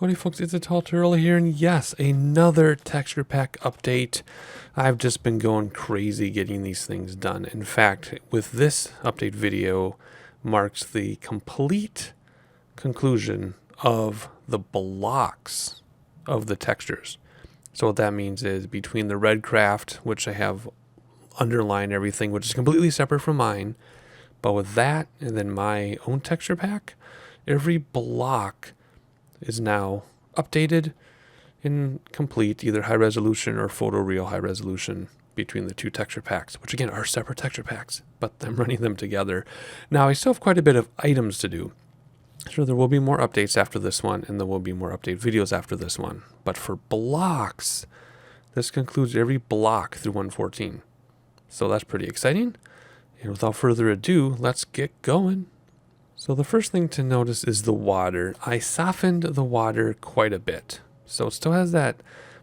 Howdy folks, it's a Tall Turtle here, and yes, another texture pack update. I've just been going crazy getting these things done. In fact, with this update video marks the complete conclusion of the blocks of the textures. So what that means is between the red craft, which I have underlined everything, which is completely separate from mine, but with that and then my own texture pack, every block is now updated and complete, either high resolution or photoreal high resolution between the two texture packs, which again are separate texture packs, but I'm running them together. Now I still have quite a bit of items to do. Sure, there will be more updates after this one, and there will be more update videos after this one. But for blocks, this concludes every block through 114. So that's pretty exciting. And without further ado, let's get going. So the first thing to notice is the water. I softened the water quite a bit. So it still has that,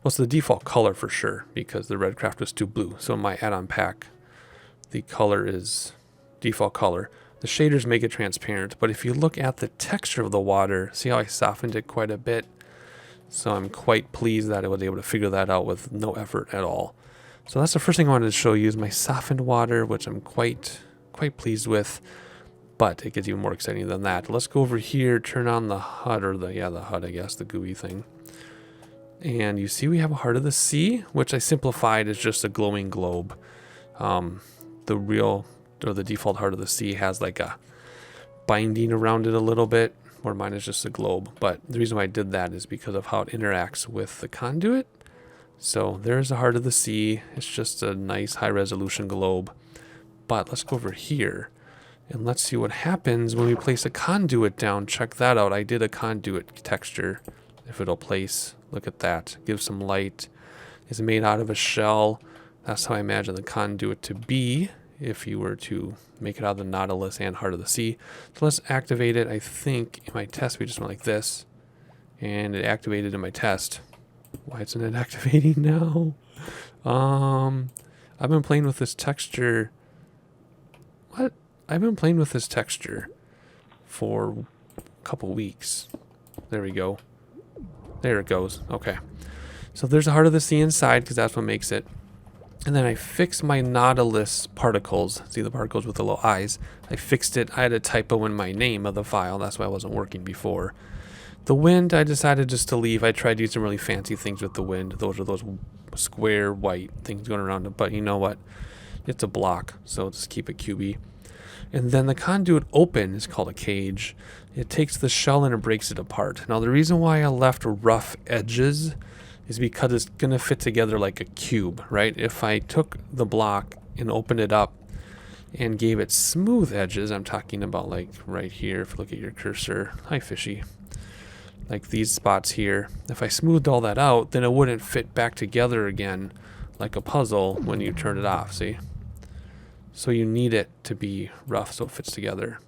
well, it's the default color for sure, because the red craft was too blue. So in my add-on pack, the color is default color. The shaders make it transparent, but if you look at the texture of the water, see how I softened it quite a bit? So I'm quite pleased that I was able to figure that out with no effort at all. So that's the first thing I wanted to show you is my softened water, which I'm quite pleased with. But it gets even more exciting than that. Let's go over here, turn on the HUD, or the HUD, I guess, the GUI thing. And you see we have a Heart of the Sea, which I simplified as just a glowing globe. The real, or the default Heart of the Sea has like a binding around it a little bit, where mine is just a globe. But the reason why I did that is because of how it interacts with the conduit. So there's the Heart of the Sea. It's just a nice high resolution globe. But let's go over here. And let's see what happens when we place a conduit down. Check that out. I did a conduit texture. If it'll place, look at that. Give some light. It's made out of a shell. That's how I imagine the conduit to be if you were to make it out of the Nautilus and Heart of the Sea. So let's activate it. I think in my test we just went like this. And it activated in my test. Why isn't it activating now? I've been playing with this texture. What? I've been playing with this texture for a couple weeks. There we go. There it goes. Okay. So there's a Heart of the Sea inside because that's what makes it. And then I fixed my Nautilus particles. See the particles with the little eyes? I fixed it. I had a typo in my name of the file. That's why it wasn't working before. The wind, I decided just to leave. I tried to do some really fancy things with the wind. Those are those square white things going around it. But you know what? It's a block. So just keep it cubey. And then the conduit open is called a cage. It takes the shell and it breaks it apart. Now the reason why I left rough edges is because it's going to fit together like a cube, right? If I took the block and opened it up and gave it smooth edges, I'm talking about like right here, if you look at your cursor, hi fishy, like these spots here. If I smoothed all that out, then it wouldn't fit back together again like a puzzle when you turn it off, see? So you need it to be rough so it fits together.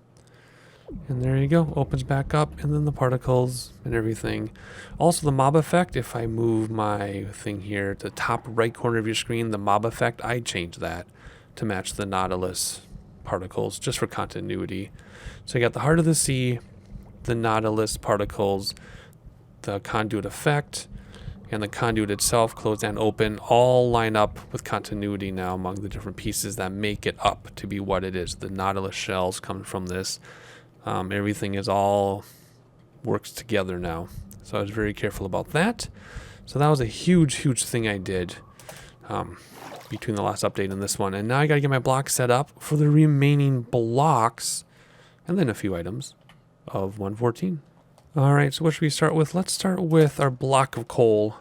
And there you go, opens back up, and then the particles and everything. Also the mob effect, if I move my thing here to the top right corner of your screen, the mob effect, I changed that to match the Nautilus particles just for continuity. So you got the Heart of the Sea, the Nautilus particles, the conduit effect, and the conduit itself, closed and open, all line up with continuity now among the different pieces that make it up to be what it is. The Nautilus shells come from this. Everything is all works together now. So I was very careful about that. So that was a huge thing I did between the last update and this one. And now I got to get my block set up for the remaining blocks and then a few items of 114. All right, so what should we start with? Let's start with our block of coal,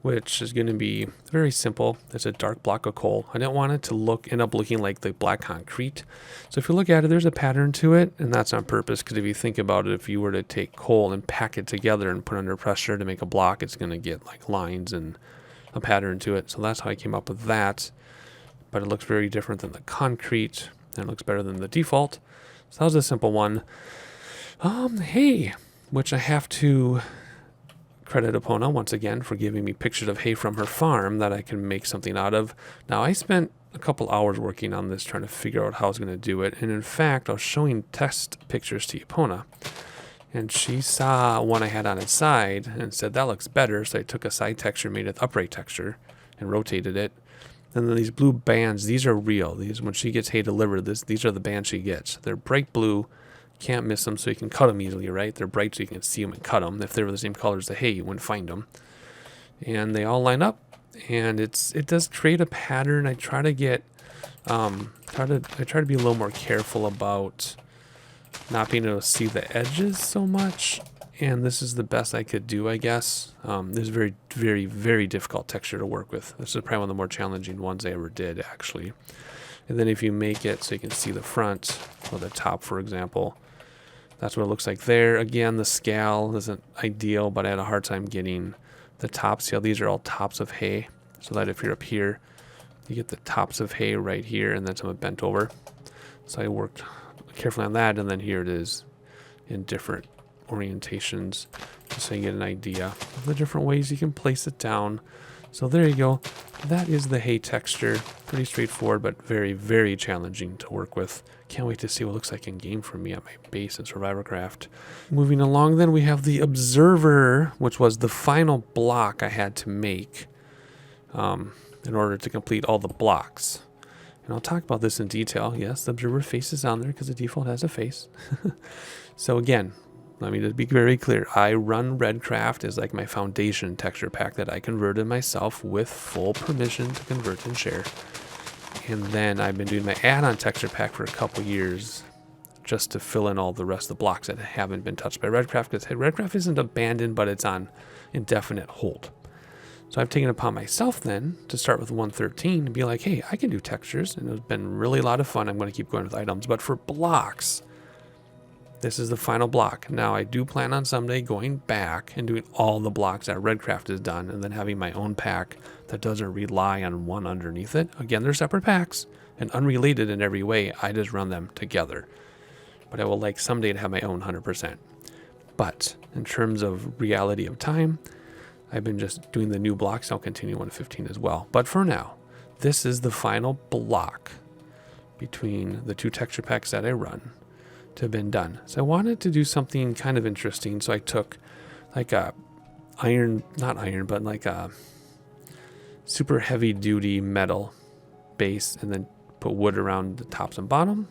which is going to be very simple. It's a dark block of coal. I didn't want it to end up looking like the black concrete. So if you look at it, there's a pattern to it, and that's on purpose, because if you think about it, if you were to take coal and pack it together and put under pressure to make a block, it's going to get like lines and a pattern to it. So that's how I came up with that. But it looks very different than the concrete, and it looks better than the default. So that was a simple one. Hey, which I have to credit Epona once again for giving me pictures of hay from her farm that I can make something out of. Now I spent a couple hours working on this, trying to figure out how I was going to do it. And in fact, I was showing test pictures to Epona. And she saw one I had on its side and said, that looks better. So I took a side texture, made it upright texture, and rotated it. And then these blue bands, these are real. These, when she gets hay delivered, these are the bands she gets. They're bright blue. Can't miss them, so you can cut them easily, right? They're bright, so you can see them and cut them. If they were the same color as the hay, you wouldn't find them. And they all line up, and it does create a pattern. I try to get, I try to be a little more careful about not being able to see the edges so much, and this is the best I could do, I guess. This is very, very, very difficult texture to work with. This is probably one of the more challenging ones I ever did, actually. And then if you make it so you can see the front or the top, for example, that's what it looks like there. Again, the scale isn't ideal, but I had a hard time getting the tops. See how these are all tops of hay, so that if you're up here, you get the tops of hay right here, and then some bent over. So I worked carefully on that, and then here it is in different orientations, just so you get an idea of the different ways you can place it down. So there you go. That is the hay texture. Pretty straightforward, but very, very challenging to work with. Can't wait to see what it looks like in game for me at my base in SurvivorCraft. Moving along then, we have the Observer, which was the final block I had to make in order to complete all the blocks. And I'll talk about this in detail. Yes, the Observer face is on there because the default has a face. So again, let me just be very clear. I run RedCraft as like my foundation texture pack that I converted myself with full permission to convert and share. And then I've been doing my add-on texture pack for a couple years just to fill in all the rest of the blocks that haven't been touched by RedCraft, because RedCraft isn't abandoned, but it's on indefinite hold. So I've taken it upon myself then to start with 113 and be like, hey, I can do textures, and it's been really a lot of fun. I'm going to keep going with items, but for blocks, this is the final block. Now, I do plan on someday going back and doing all the blocks that RedCraft has done, and then having my own pack that doesn't rely on one underneath it. Again, they're separate packs and unrelated in every way. I just run them together. But I will like someday to have my own 100%. But in terms of reality of time, I've been just doing the new blocks. I'll continue 115 as well. But for now, this is the final block between the two texture packs that I run to have been done. So I wanted to do something kind of interesting. So I took like a like a super heavy duty metal base, and then put wood around the tops and bottom,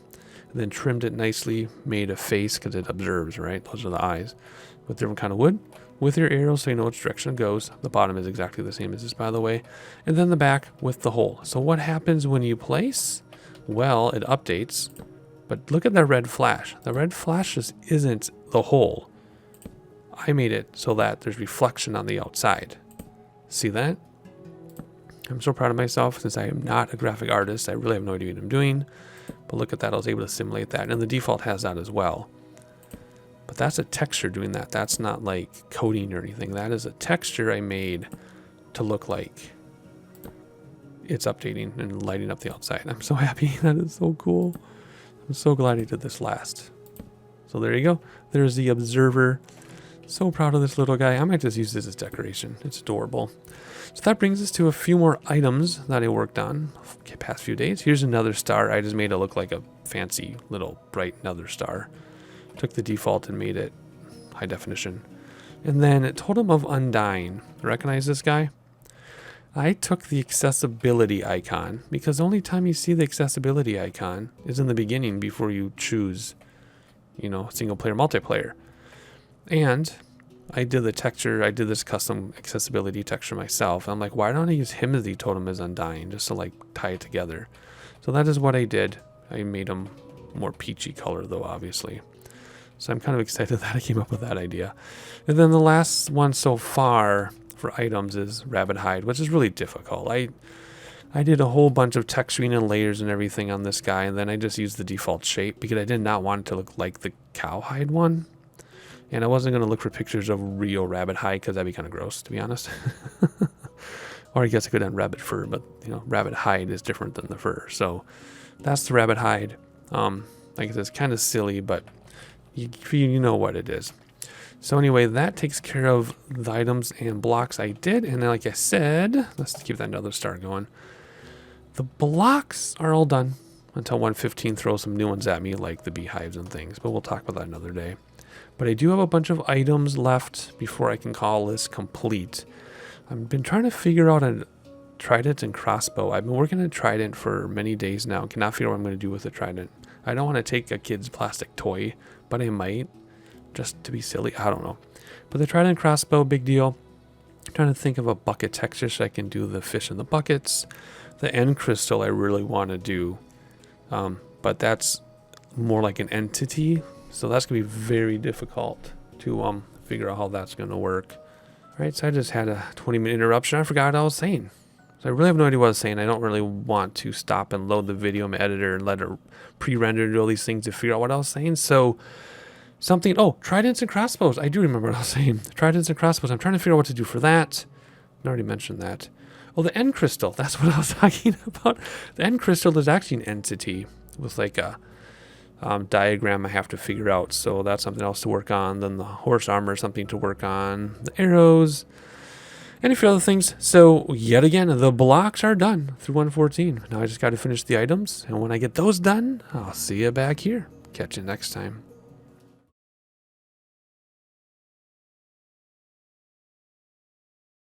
and then trimmed it nicely, made a face because it observes, right? Those are the eyes with different kind of wood. With your arrow so you know which direction it goes. The bottom is exactly the same as this, by the way. And then the back with the hole. So what happens when you place? Well, it updates. But look at that red flash. The red flash just isn't the hole. I made it so that there's reflection on the outside. See that? I'm so proud of myself since I am not a graphic artist. I really have no idea what I'm doing. But look at that. I was able to simulate that. And the default has that as well. But that's a texture doing that. That's not like coding or anything. That is a texture I made to look like it's updating and lighting up the outside. I'm so happy. That is so cool. I'm so glad I did this last. So there you go. There's the Observer. So proud of this little guy. I might just use this as decoration. It's adorable. So that brings us to a few more items that I worked on the past few days. Here's another star. I just made it look like a fancy little bright another star. Took the default and made it high definition. And then Totem of Undying. Recognize this guy? I took the accessibility icon because the only time you see the accessibility icon is in the beginning before you choose, single player, multiplayer. And I did the texture, I did this custom accessibility texture myself. I'm like, why don't I use him as the Totem is Undying just to like tie it together? So that is what I did. I made him more peachy color though, obviously. So I'm kind of excited that I came up with that idea. And then the last one so far for items is Rabbit Hide, which is really difficult. I did a whole bunch of texturing and layers and everything on this guy, and then I just used the default shape because I did not want it to look like the cowhide one. And I wasn't going to look for pictures of real rabbit hide because that'd be kind of gross, to be honest. Or I guess I could have rabbit fur, but rabbit hide is different than the fur. So that's the Rabbit Hide. Like I said, it's kind of silly, but you know what it is. So anyway, that takes care of the items and blocks I did. And then, like I said, let's keep that another star going. The blocks are all done until 115 throws some new ones at me, like the beehives and things. But we'll talk about that another day. But I do have a bunch of items left before I can call this complete. I've been trying to figure out a trident and crossbow. I've been working on a trident for many days now. Cannot figure out what I'm going to do with the trident. I don't want to take a kid's plastic toy, but I might. Just to be silly. I don't know. But the trident and crossbow, big deal. I'm trying to think of a bucket texture so I can do the fish in the buckets. The end crystal I really want to do. But that's more like an entity. So that's going to be very difficult to figure out how that's going to work. Alright, so I just had a 20-minute interruption. I forgot what I was saying. So I really have no idea what I was saying. I don't really want to stop and load the video in my editor and let it pre-render and do all these things to figure out what I was saying. So something, oh, tridents and crossbows. I do remember what I was saying. Tridents and crossbows. I'm trying to figure out what to do for that. I already mentioned that. Oh, the end crystal. That's what I was talking about. The end crystal is actually an entity with like a diagram I have to figure out. So that's something else to work on. Then the horse armor is something to work on. The arrows. And a few other things. So yet again, the blocks are done through 114. Now I just got to finish the items. And when I get those done, I'll see you back here. Catch you next time.